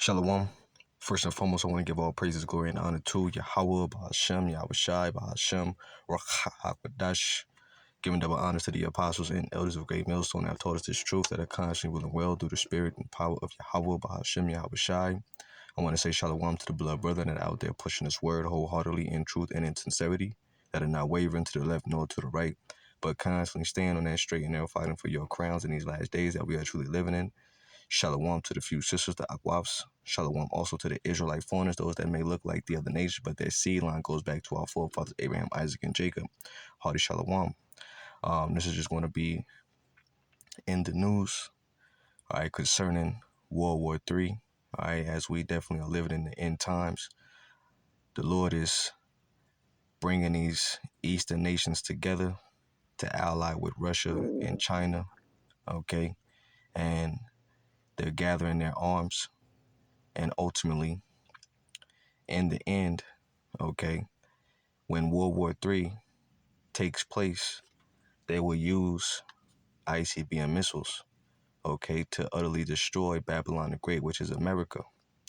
Shalom. First and foremost, I want to give all praises, glory, and honor to Yahweh, Bahashem, Yahweh Shai, Bahashem, Ruach HaKodesh, giving double honors to the apostles and elders of Great Millstone that have taught us this truth, that are constantly willing well through the spirit and power of Yahweh, Bahashem, Yahweh Shai. I want to say shalom to the blood brethren that are out there pushing this word wholeheartedly in truth and in sincerity, that are not wavering to the left nor to the right, but constantly staying on that straight and narrow, fighting for your crowns in these last days that we are truly living in. Shalom to the few sisters, the Akwafs. Shalom also to the Israelite foreigners, those that may look like the other nations, but their seed line goes back to our forefathers, Abraham, Isaac, and Jacob. Hearty Shalom. This is just going to be in the news, all right, concerning World War III. All right, as we definitely are living in the end times, the Lord is bringing these Eastern nations together to ally with Russia and China, okay? And they're gathering their arms, and ultimately, in the end, okay, when World War III takes place, they will use ICBM missiles, okay, to utterly destroy Babylon the Great, which is America,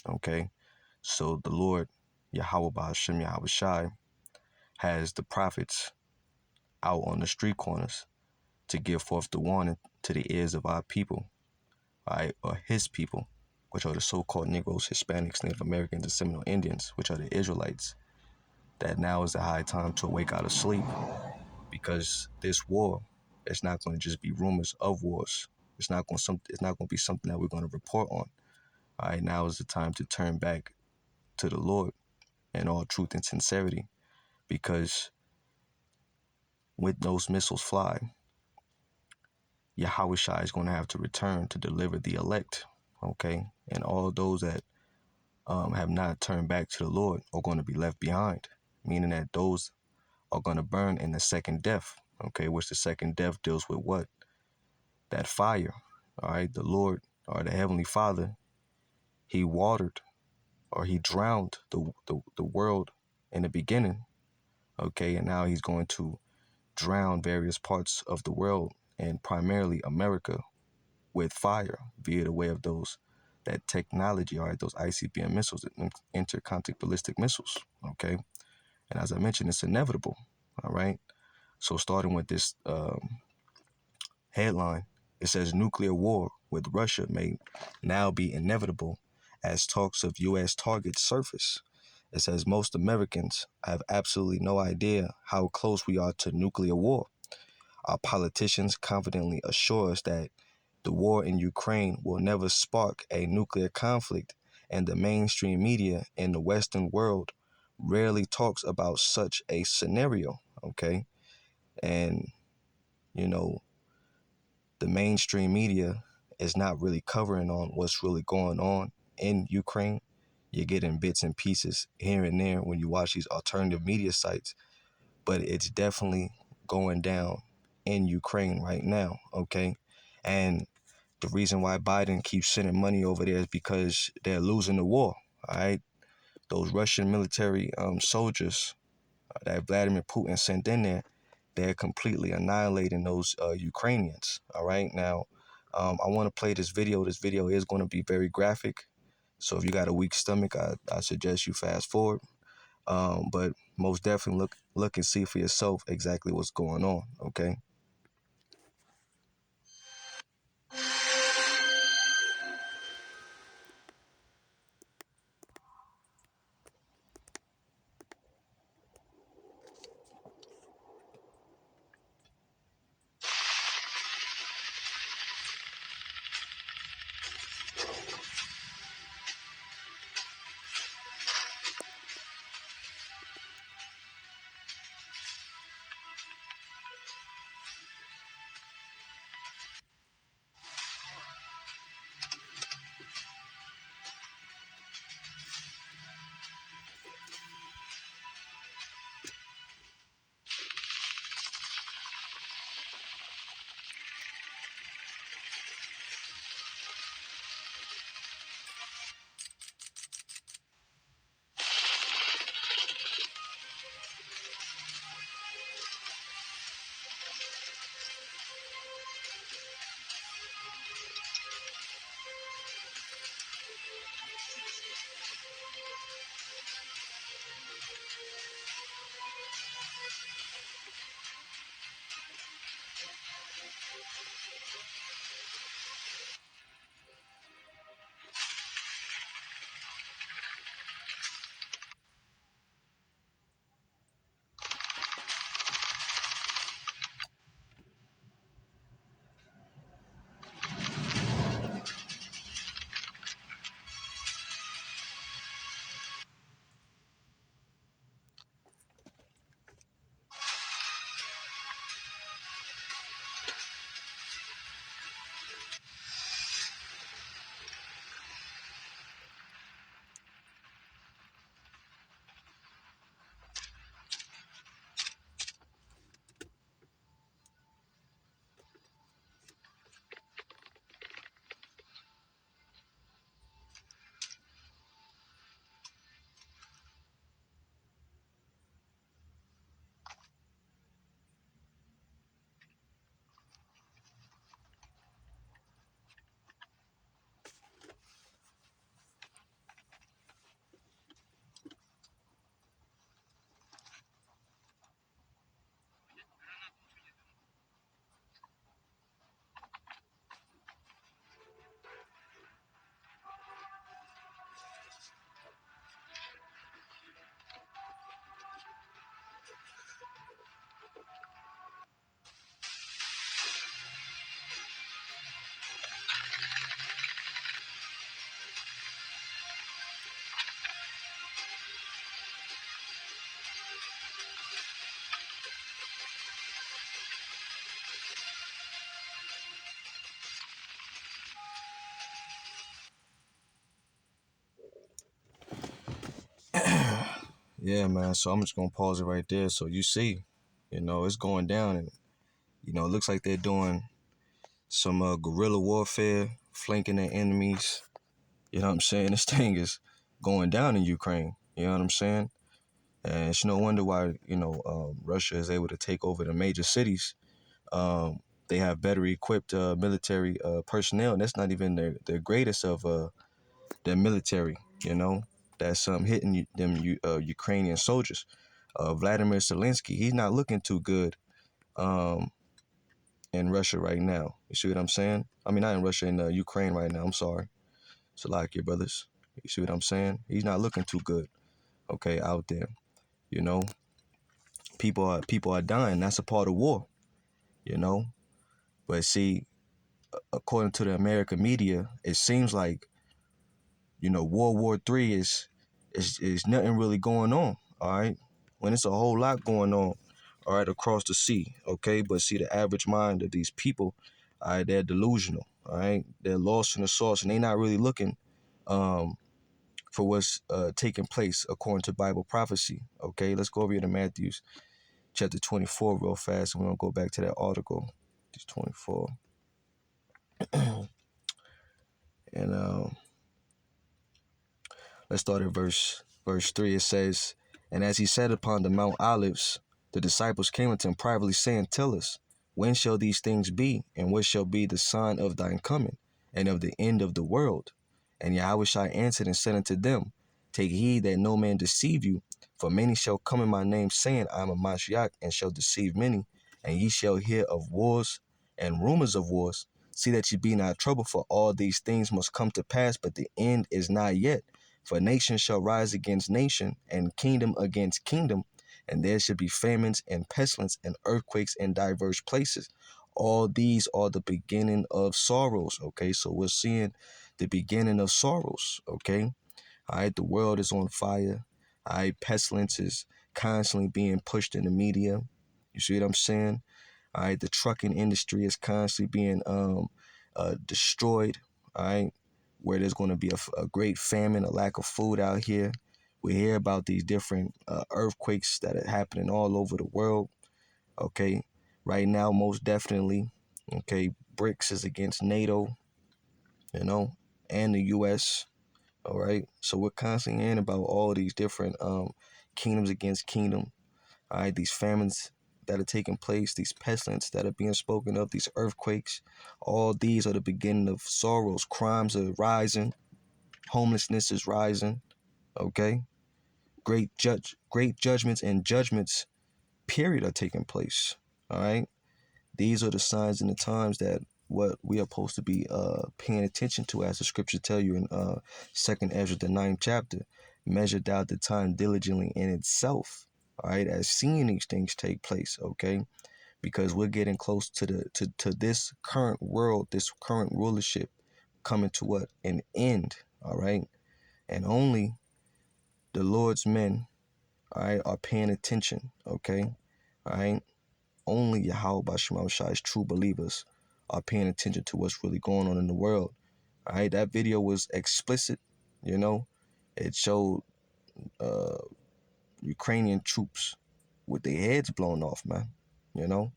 okay? So the Lord, Yahweh Bahashem, Yahweh Shai, has the prophets out on the street corners to give forth the warning to the ears of our people, right, or his people, which are the so-called Negroes, Hispanics, Native Americans, and Seminole Indians, which are the Israelites, that now is the high time to awake out of sleep, because this war is not going to just be rumors of wars. It's not going to be something that we're going to report on. All right, now is the time to turn back to the Lord in all truth and sincerity, because when those missiles fly, Yahweh Shai is going to have to return to deliver the elect, okay? And all those that have not turned back to the Lord are going to be left behind, meaning that those are going to burn in the second death, okay? Which the second death deals with what? That fire, all right? The Lord, or the Heavenly Father, he watered, or he drowned the world in the beginning, okay? And now he's going to drown various parts of the world, and primarily America, with fire via the way of that technology, all right, those ICBM missiles, intercontinental ballistic missiles, okay? And as I mentioned, it's inevitable, all right? So starting with this headline, it says nuclear war with Russia may now be inevitable as talks of U.S. targets surface. It says most Americans have absolutely no idea how close we are to nuclear war. Our politicians confidently assure us that the war in Ukraine will never spark a nuclear conflict, and the mainstream media in the Western world rarely talks about such a scenario, okay? And, you know, the mainstream media is not really covering on what's really going on in Ukraine. You're getting bits and pieces here and there when you watch these alternative media sites, but it's definitely going down in Ukraine right now, okay? And the reason why Biden keeps sending money over there is because they're losing the war, all right? Those Russian military soldiers that Vladimir Putin sent in there, they're completely annihilating those Ukrainians, all right? Now, I want to play this video. This video is going to be very graphic, so if you got a weak stomach, I suggest you fast forward. But most definitely look and see for yourself exactly what's going on, okay? Yeah, man. So I'm just gonna pause it right there. So you see, it's going down, and it looks like they're doing some guerrilla warfare, flanking their enemies. You know what I'm saying? This thing is going down in Ukraine. You know what I'm saying? And it's no wonder why Russia is able to take over the major cities. They have better equipped military personnel, and that's not even their greatest of their military. That's hitting them Ukrainian soldiers. Vladimir Zelensky, he's not looking too good um, in Russia right now. You see what I'm saying? I mean, not in Russia, in Ukraine right now. I'm sorry. So like your brothers. You see what I'm saying? He's not looking too good. Okay, out there. You know, people are dying. That's a part of war. You know, but see, according to the American media, it seems like World War III is nothing really going on. All right, when it's a whole lot going on, all right, across the sea. Okay, but see, the average mind of these people, all right, they're delusional. All right, they're lost in the sauce, and they're not really looking um, for what's taking place according to Bible prophecy. Okay, let's go over here to Matthew's chapter 24 real fast, and we're gonna go back to that article. It's 24, and let's start at verse 3. It says, "And as he sat upon the Mount Olives, the disciples came unto him privately, saying, Tell us, when shall these things be? And what shall be the sign of thine coming, and of the end of the world? And Yahushua answered and said unto them, Take heed that no man deceive you, for many shall come in my name, saying, I am a Mashiach, and shall deceive many. And ye shall hear of wars and rumors of wars. See that ye be not troubled, for all these things must come to pass, but the end is not yet. For nation shall rise against nation, and kingdom against kingdom, and there shall be famines and pestilence and earthquakes in diverse places. All these are the beginning of sorrows." Okay, so we're seeing the beginning of sorrows. Okay, all right, the world is on fire. All right, pestilence is constantly being pushed in the media. You see what I'm saying? All right, the trucking industry is constantly being destroyed. All right, where there's going to be a great famine, a lack of food out here. We hear about these different earthquakes that are happening all over the world. Okay, right now, most definitely. Okay, BRICS is against NATO, and the U.S. All right, so we're constantly hearing about all these different kingdoms against kingdom. All right, these famines that are taking place, these pestilence that are being spoken of, these earthquakes, all these are the beginning of sorrows. Crimes are rising, homelessness is rising. Okay, great judgments and judgments, period, are taking place. All right, these are the signs and the times that what we are supposed to be paying attention to, as the scriptures tell you in Second Ezra, the 9th chapter. Measured out the time diligently in itself. All right, as seeing these things take place. Okay, because we're getting close to to this current world, this current rulership coming to what? An end. All right, and only the Lord's men, all right, are paying attention. Okay, all right. Only Yahweh Bashim Shai's true believers are paying attention to what's really going on in the world. All right, that video was explicit. It showed uh, Ukrainian troops with their heads blown off, man. You know,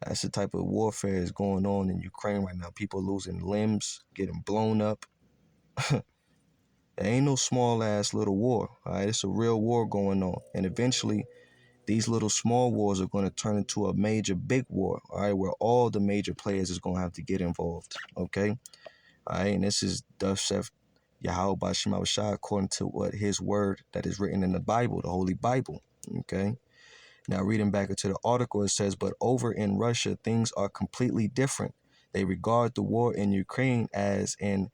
that's the type of warfare is going on in Ukraine right now. People losing limbs, getting blown up. There ain't no small ass little war. All right, it's a real war going on, and eventually these little small wars are going to turn into a major big war, all right, where all the major players is going to have to get involved, okay? All right, and this is thus saith Yahweh Bashim Shai, according to what his word that is written in the Bible, the Holy Bible, okay? Now, reading back into the article, it says, but over in Russia, things are completely different. They regard the war in Ukraine as an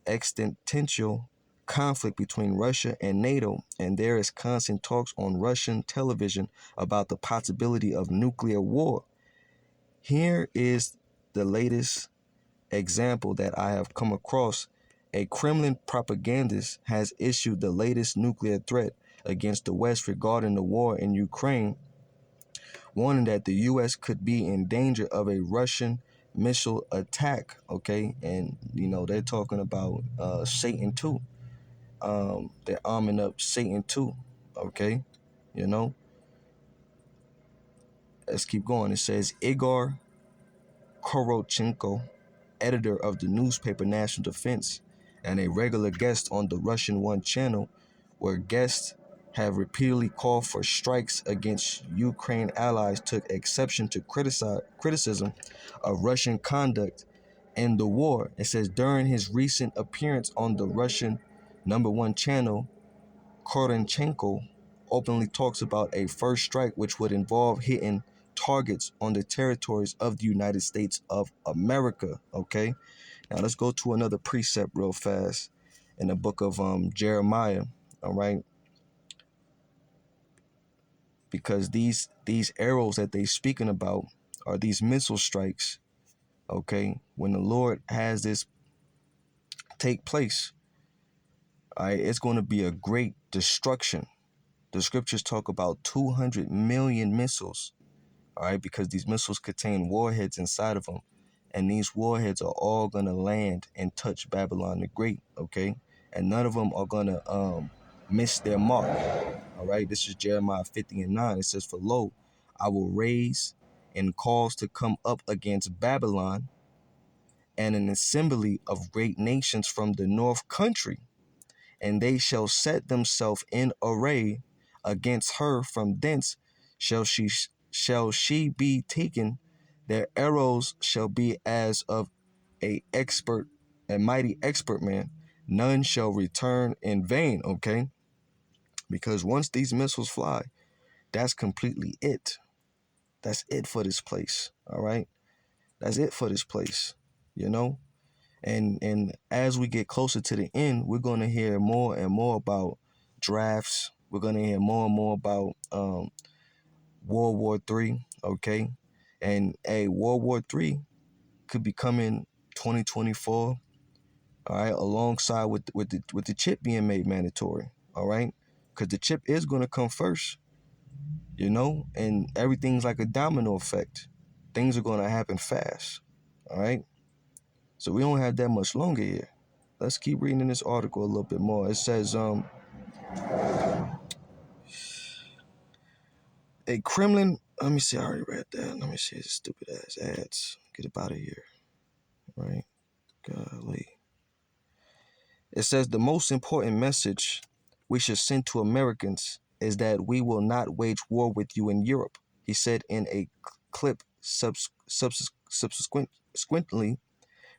existential conflict between Russia and NATO, and there is constant talks on Russian television about the possibility of nuclear war. Here is the latest example that I have come across. A Kremlin propagandist has issued the latest nuclear threat against the West regarding the war in Ukraine, warning that the U.S. could be in danger of a Russian missile attack. Okay, and they're talking about Satan too. They're arming up Satan too. Okay, you know, let's keep going. It says Igor Korotchenko, editor of the newspaper National Defense and a regular guest on the Russian One channel, where guests have repeatedly called for strikes against Ukraine allies, took exception to criticism of Russian conduct in the war. It says during his recent appearance on the Russian number one channel, Koronchenko openly talks about a first strike which would involve hitting targets on the territories of the United States of America. Okay, now let's go to another precept real fast in the book of Jeremiah. All right, because these arrows that they speaking about are these missile strikes. Okay, when the Lord has this take place, all right, it's going to be a great destruction. The scriptures talk about 200 million missiles, all right, because these missiles contain warheads inside of them. And these warheads are all going to land and touch Babylon the Great, okay? And none of them are going to miss their mark, all right? This is Jeremiah 50:9. It says, for lo, I will raise and cause to come up against Babylon and an assembly of great nations from the north country, and they shall set themselves in array against her. From thence shall she be taken. Their arrows shall be as of a mighty expert man. None shall return in vain. Okay, because once these missiles fly, that's completely it. That's it for this place. All right, that's it for this place. You know. And as we get closer to the end, we're going to hear more and more about drafts. We're going to hear more and more about World War III, okay? And World War III could be coming 2024, all right, alongside with the chip being made mandatory, all right? Because the chip is going to come first, you know, and everything's like a domino effect. Things are going to happen fast, all right? So we don't have that much longer here. Let's keep reading this article a little bit more. It says, a Kremlin. Let me see. I already read that. Let me see. It's stupid ass ads. Get up out of here. Right? Golly. It says the most important message we should send to Americans is that we will not wage war with you in Europe. He said in a clip subsequently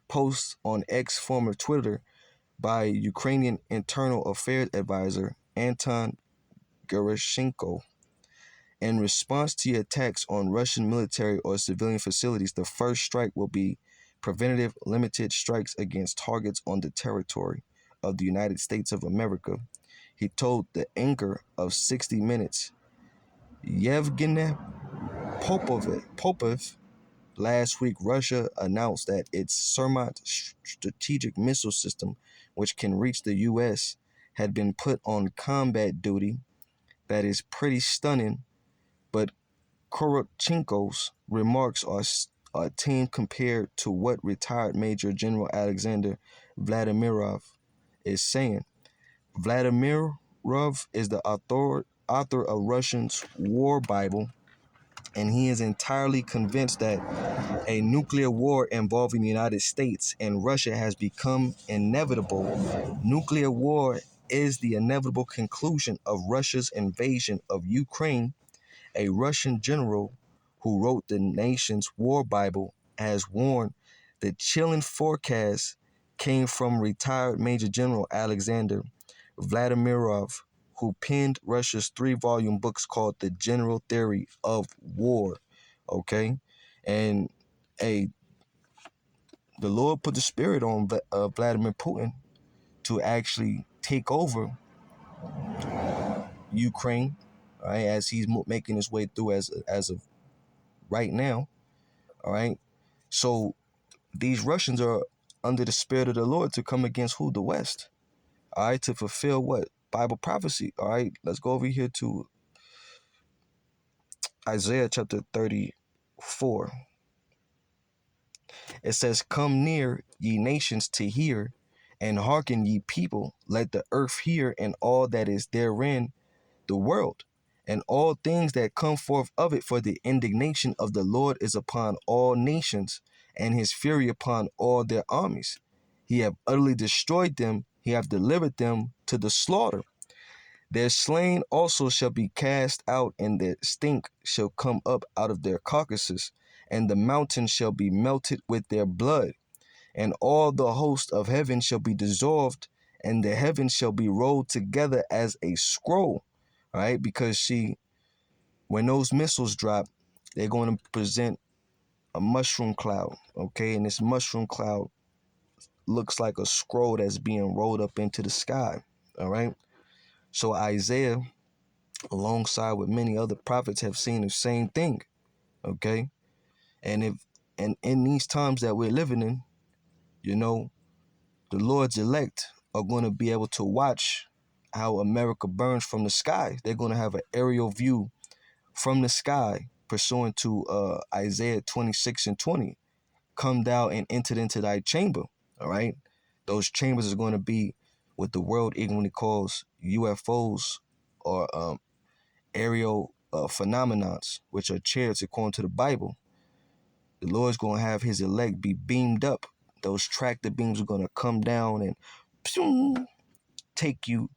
post on X, former Twitter, by Ukrainian Internal Affairs Advisor Anton Gerashenko. In response to attacks on Russian military or civilian facilities, the first strike will be preventative limited strikes against targets on the territory of the United States of America. He told the anchor of 60 Minutes, Yevgeny Popov, last week. Russia announced that its Sarmat strategic missile system, which can reach the U.S., had been put on combat duty. That is pretty stunning, but Korotchenko's remarks are tame compared to what retired Major General Alexander Vladimirov is saying. Vladimirov is the author of Russia's War Bible, and he is entirely convinced that a nuclear war involving the United States and Russia has become inevitable. Nuclear war is the inevitable conclusion of Russia's invasion of Ukraine. A Russian general who wrote the nation's war Bible has warned the chilling forecast came from retired Major General Alexander Vladimirov, who penned Russia's 3-volume books called The General Theory of War. Okay? And a the Lord put the spirit on Vladimir Putin to actually take over Ukraine, right, as he's making his way through as of right now. All right. So these Russians are under the spirit of the Lord to come against who? The West. All right. To fulfill what? Bible prophecy. All right. Let's go over here to Isaiah chapter 34. It says, come near, ye nations, to hear, and hearken, ye people. Let the earth hear, and all that is therein, the world, and all things that come forth of it, for the indignation of the Lord is upon all nations, and his fury upon all their armies. He hath utterly destroyed them, he hath delivered them to the slaughter. Their slain also shall be cast out, and their stink shall come up out of their carcasses, and the mountains shall be melted with their blood, and all the host of heaven shall be dissolved, and the heavens shall be rolled together as a scroll. All right, because when those missiles drop, they're going to present a mushroom cloud. Okay, and this mushroom cloud looks like a scroll that's being rolled up into the sky. All right, so Isaiah, alongside with many other prophets, have seen the same thing. Okay, and in these times that we're living in, you know, the Lord's elect are going to be able to watch how America burns from the sky. They're going to have an aerial view from the sky, pursuant to Isaiah 26:20. Come thou and entered into thy chamber. All right, those chambers are going to be what the world ignorantly calls UFOs, or aerial phenomenons, which are chariots according to the Bible. The Lord's going to have his elect be beamed up. Those tractor beams are going to come down and take you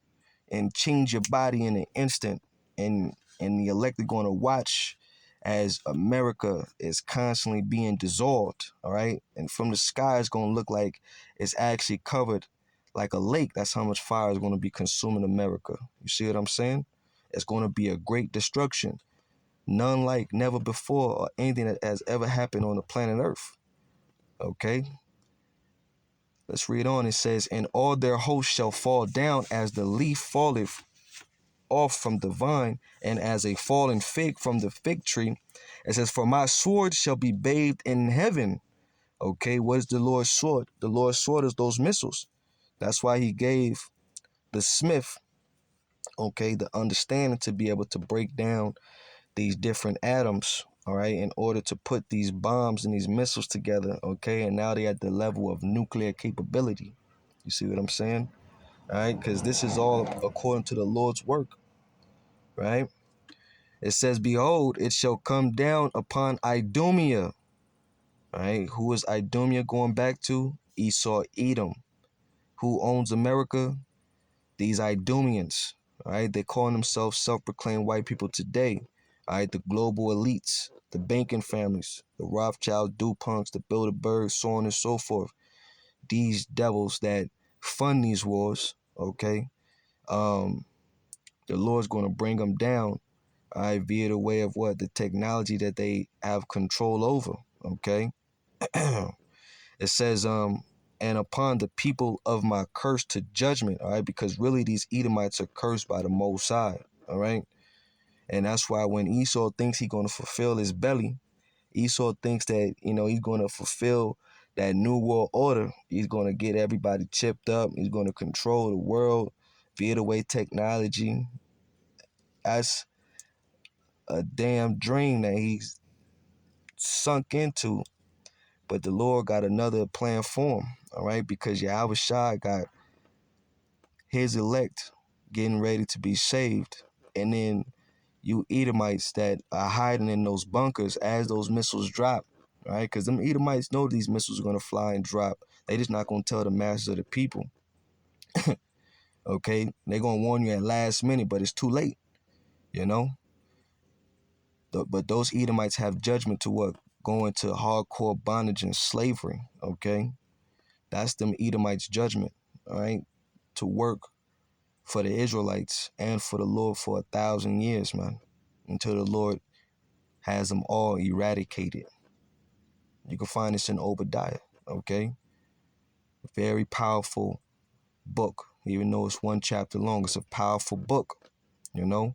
and change your body in an instant. And the elect are going to watch as America is constantly being dissolved. All right, and from the sky, it's going to look like it's actually covered like a lake. That's how much fire is going to be consuming America. You see what I'm saying? It's going to be a great destruction, none like never before, or anything that has ever happened on the planet Earth. Okay, let's read on. It says, and all their hosts shall fall down as the leaf falleth off from the vine, and as a fallen fig from the fig tree. It says, for my sword shall be bathed in heaven. Okay, what is the Lord's sword? The Lord's sword is those missiles. That's why he gave the smith, okay, the understanding to be able to break down these different atoms, all right, in order to put these bombs and these missiles together, okay, and now they're at the level of nuclear capability. You see what I'm saying? All right, because this is all according to the Lord's work, right? It says, behold, it shall come down upon Idumea. All right, who is Idumea going back to? Esau, Edom. Who owns America? These Idumeans. All right, they call themselves self-proclaimed white people today. All right, the global elites, the banking families, the Rothschilds, DuPonts, the Bilderbergs, so on and so forth. These devils that fund these wars, okay? The Lord's going to bring them down, all right, via the way of what? The technology that they have control over, okay? It says, and upon the people of my curse to judgment, all right, because really these Edomites are cursed by the Most High, all right? And that's why when Esau thinks he's going to fulfill his belly, Esau thinks that, he's going to fulfill that new world order. He's going to get everybody chipped up. He's going to control the world via the way technology. That's a damn dream that he's sunk into. But the Lord got another plan for him, all right? Because Yahweh Shai got his elect getting ready to be saved. And then you Edomites that are hiding in those bunkers as those missiles drop, right? Because them Edomites know these missiles are going to fly and drop. They just not going to tell the masses of the people. Okay? They're going to warn you at last minute, but it's too late, you know? But those Edomites have judgment to what? Go into hardcore bondage and slavery, okay? That's them Edomites' judgment, all right? To work for the Israelites and for the Lord for 1,000 years, man, until the Lord has them all eradicated. You can find this in Obadiah, okay? A very powerful book. Even though it's one chapter long, it's a powerful book, you know?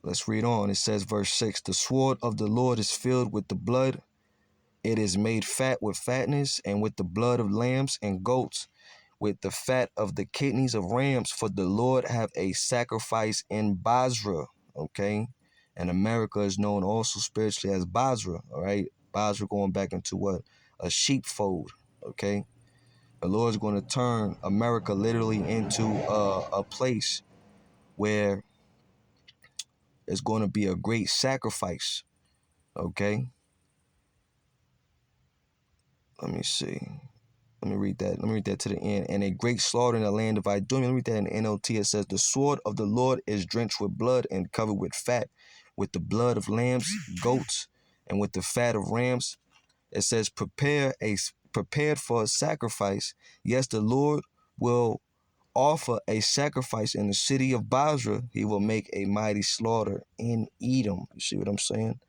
Let's read on. It says, verse 6, the sword of the Lord is filled with the blood. It is made fat with fatness, and with the blood of lambs and goats, with the fat of the kidneys of rams. For the Lord have a sacrifice in Basra, okay? And America is known also spiritually as Basra, all right? Basra going back into what? A sheepfold, okay? The Lord's going to turn America literally into a place where it's going to be a great sacrifice. Okay, let me see. Let me read that. Let me read that to the end. And a great slaughter in the land of Idumea. Let me read that in the NLT. It says, the sword of the Lord is drenched with blood and covered with fat, with the blood of lambs, goats, and with the fat of rams. It says, prepared for a sacrifice. Yes, the Lord will offer a sacrifice in the city of Basra. He will make a mighty slaughter in Edom. You see what I'm saying?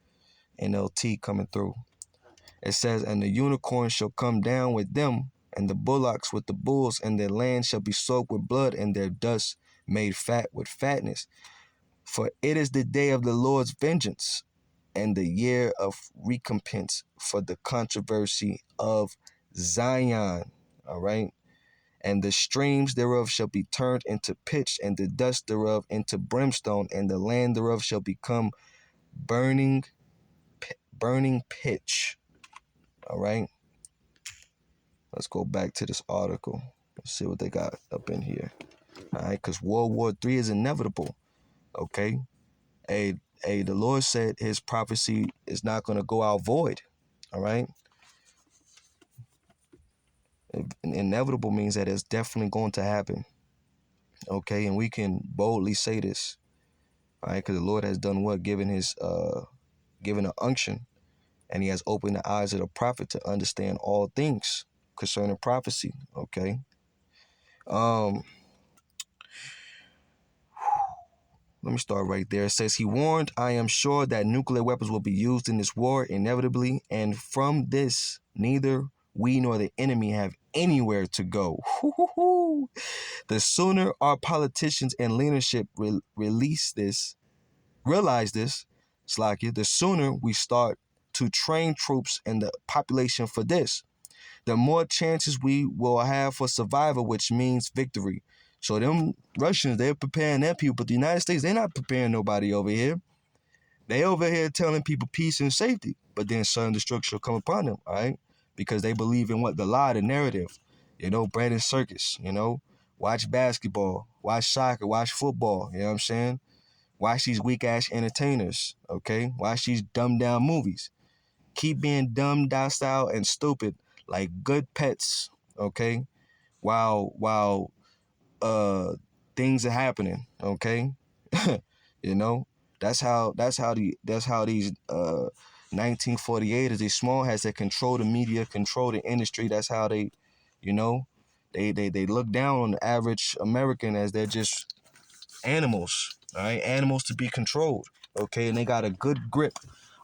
NLT coming through. It says, and the unicorn shall come down with them, and the bullocks with the bulls, and their land shall be soaked with blood, and their dust made fat with fatness. For it is the day of the Lord's vengeance, and the year of recompense for the controversy of Zion. All right. And the streams thereof shall be turned into pitch, and the dust thereof into brimstone, and the land thereof shall become burning pitch. All right. Let's go back to this article. Let's see what they got up in here. All right, because World War III is inevitable. Okay. The Lord said his prophecy is not going to go out void. All right. Inevitable means that it's definitely going to happen. Okay, and we can boldly say this. All right, because the Lord has done what? Given an unction, and he has opened the eyes of the prophet to understand all things concerning prophecy. Okay. Let me start right there. It says, he warned, I am sure that nuclear weapons will be used in this war inevitably, and from this, neither we nor the enemy have anywhere to go. The sooner our politicians and leadership realize this, Slakia, the sooner we start to train troops and the population for this, the more chances we will have for survival, which means victory. So them Russians, they're preparing their people, but the United States, they're not preparing nobody over here. They over here telling people peace and safety, but then sudden destruction will come upon them, all right? Because they believe in what? The lie, the narrative. Brandon Circus, watch basketball, watch soccer, watch football, you know what I'm saying? Watch these weak-ass entertainers, okay? Watch these dumbed-down movies. Keep being dumb, docile, and stupid like good pets, okay? While things are happening, okay? you know, that's how these 1948ers, these small hats that control the media, control the industry. That's how they look down on the average American as they're just animals, all right? Animals to be controlled, okay? And they got a good grip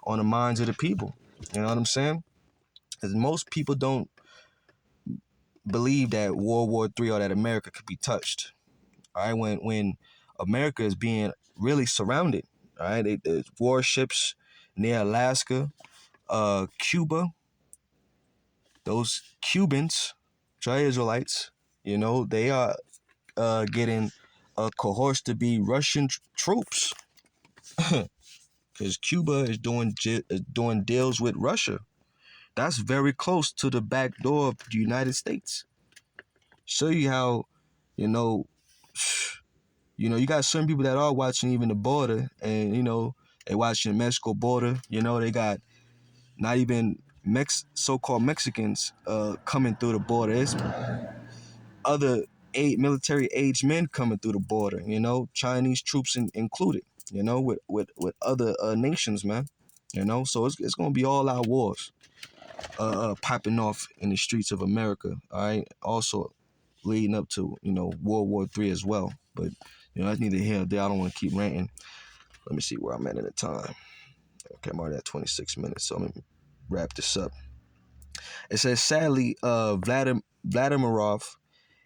on the minds of the people. You know what I'm saying? Because most people don't believe that World War III or that America could be touched. All right, when America is being really surrounded, all right, there's warships near Alaska, Cuba. Those Cubans, Israelites, they are getting coerced to be Russian troops because Cuba is doing deals with Russia. That's very close to the back door of the United States. Show you how, you know, you got certain people that are watching even the border, and they watching the Mexico border. They got not even so-called Mexicans coming through the border. It's other military age men coming through the border. Chinese troops included. With other nations, man. So it's gonna be all out wars popping off in the streets of America. All right, also leading up to World War III as well. But that's neither here nor there. I don't want to keep ranting. Let me see where I'm at in the time. Okay, I'm already at 26 minutes, so let me wrap this up. It says, sadly, Vladimirov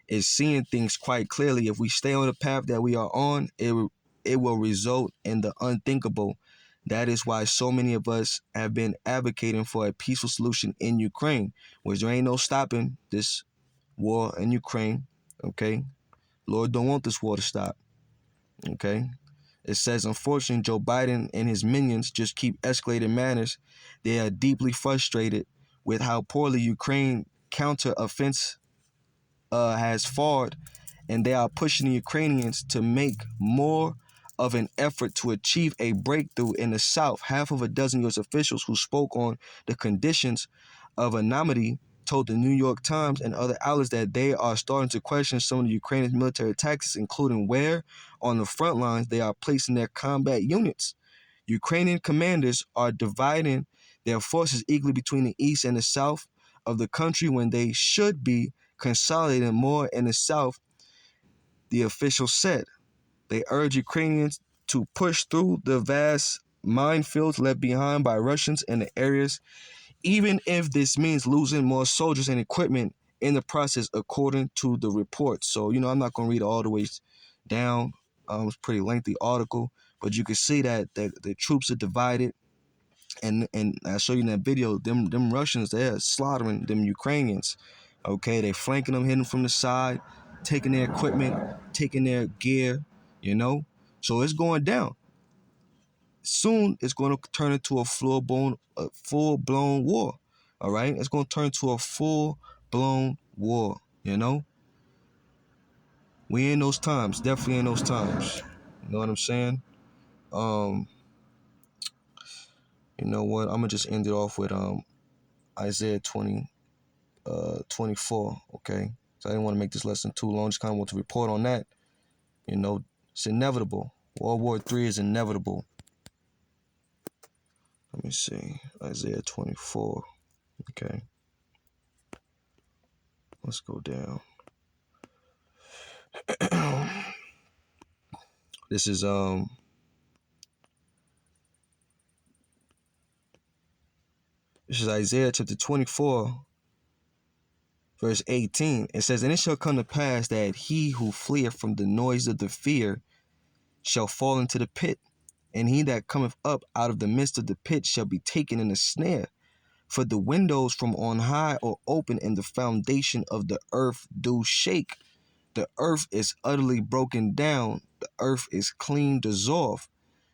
is seeing things quite clearly. If we stay on the path that we are on, it will result in the unthinkable. That is why so many of us have been advocating for a peaceful solution in Ukraine, which there ain't no stopping this war in Ukraine, okay? Lord don't want this war to stop, okay? It says, unfortunately, Joe Biden and his minions just keep escalating matters. They are deeply frustrated with how poorly Ukraine counter-offense has fared, and they are pushing the Ukrainians to make more of an effort to achieve a breakthrough in the South. Half of a dozen U.S. officials who spoke on the conditions of anonymity told the New York Times and other outlets that they are starting to question some of the Ukrainian military tactics, including where on the front lines they are placing their combat units. Ukrainian commanders are dividing their forces equally between the east and the south of the country when they should be consolidating more in the south, the official said. They urge Ukrainians to push through the vast minefields left behind by Russians in the areas, even if this means losing more soldiers and equipment in the process, according to the report. So, I'm not going to read all the way down. It's a pretty lengthy article, but you can see that the troops are divided. And I show you in that video, them Russians, they're slaughtering them Ukrainians. Okay, they flanking them, hitting from the side, taking their equipment, taking their gear, So it's going down. Soon it's going to turn into a full-blown war. All right, it's going to turn into a full-blown war. We in those times, definitely in those times. You know what I'm saying? You know what? I'm gonna just end it off with Isaiah 24. Okay, so I didn't want to make this lesson too long. Just kind of want to report on that. It's inevitable. World War III is inevitable. Let me see. Isaiah 24. Okay. Let's go down. This is Isaiah chapter 24, verse 18. It says, "And it shall come to pass that he who fleeth from the noise of the fear shall fall into the pit, and he that cometh up out of the midst of the pit shall be taken in a snare. For the windows from on high are open, and the foundation of the earth do shake. The earth is utterly broken down. The earth is clean dissolved.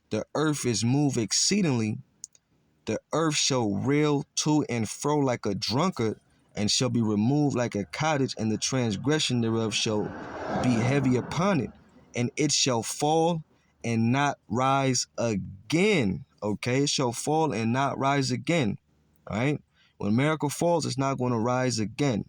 The earth is moved exceedingly. The earth shall reel to and fro like a drunkard, and shall be removed like a cottage, and the transgression thereof shall be heavy upon it. And it shall fall and not rise again." Okay, it shall fall and not rise again. All right? When America falls, it's not going to rise again.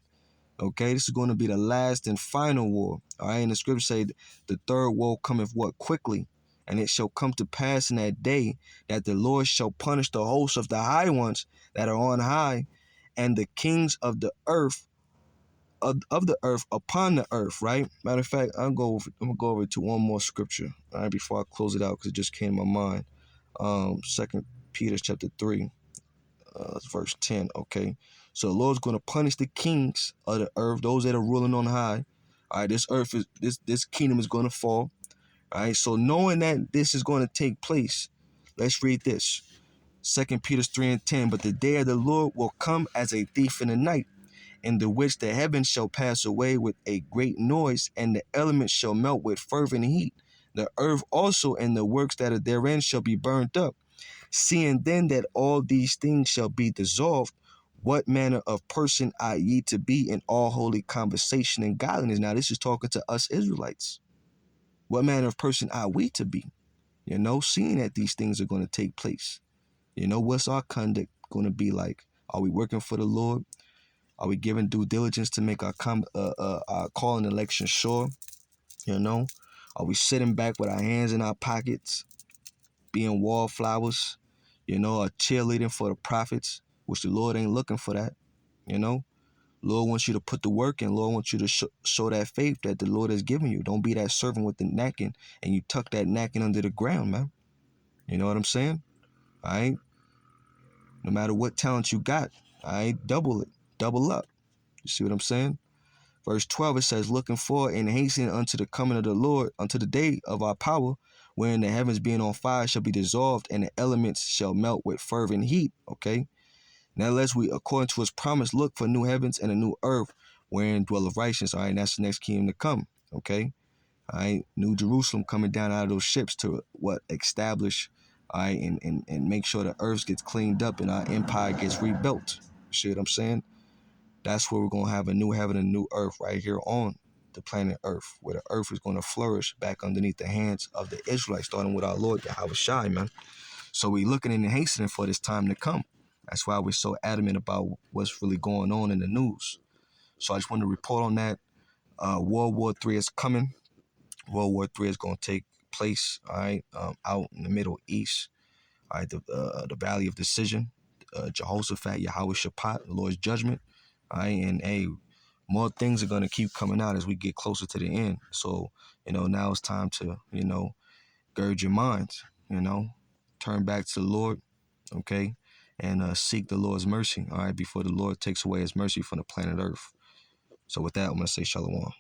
Okay, this is going to be the last and final war. All right, and the scripture say the third woe cometh what? Quickly. And it shall come to pass in that day that the Lord shall punish the hosts of the high ones that are on high, and the kings of the earth of the earth upon the earth. Right. Matter of fact, I'm gonna go over to one more scripture. All right, before I close it out, because it just came to my mind. 2 Peter chapter 3. Verse 10. Okay, so the Lord's going to punish the kings of the earth, those that are ruling on high. All right, this kingdom is going to fall. All right, so knowing that this is going to take place, let's read this. 2 Peter 3 and 10. "But the day of the Lord will come as a thief in the night, in the which the heavens shall pass away with a great noise, and the elements shall melt with fervent heat. The earth also and the works that are therein shall be burnt up. Seeing then that all these things shall be dissolved, what manner of person ought ye to be in all holy conversation and godliness?" Now, this is talking to us Israelites. What manner of person ought we to be? Seeing that these things are going to take place. What's our conduct going to be like? Are we working for the Lord? Are we giving due diligence to make our call and election sure? Are we sitting back with our hands in our pockets, being wallflowers? Or cheerleading for the prophets, which the Lord ain't looking for that. Lord wants you to put the work in. Lord wants you to show that faith that the Lord has given you. Don't be that servant with the napkin and you tuck that napkin under the ground, man. You know what I'm saying? All right? No matter what talent you got, all right, double it. Double up. You see what I'm saying? Verse 12, it says, "Looking forward and hastening unto the coming of the Lord, unto the day of our power, wherein the heavens being on fire shall be dissolved, and the elements shall melt with fervent heat." Okay? Now, lest we, according to his promise, look for new heavens and a new earth, wherein dwelleth righteousness. All right, and that's the next kingdom to come. Okay? All right, New Jerusalem coming down out of those ships to establish, all right, and make sure the earth gets cleaned up and our empire gets rebuilt. You see what I'm saying? That's where we're going to have a new heaven and a new earth right here on the planet Earth, where the earth is going to flourish back underneath the hands of the Israelites, starting with our Lord Yahweh Shai, man. So we looking and hastening for this time to come. That's why we're so adamant about what's really going on in the news. So I just want to report on that. World War III is coming. World War III is going to take place, all right, out in the Middle East, all right, the Valley of Decision, Jehoshaphat, Yahweh Shaphat, the Lord's judgment, all right, and hey, more things are going to keep coming out as we get closer to the end. So, now it's time to, gird your minds, turn back to the Lord, okay, and seek the Lord's mercy, all right, before the Lord takes away his mercy from the planet Earth. So with that, I'm going to say shalom.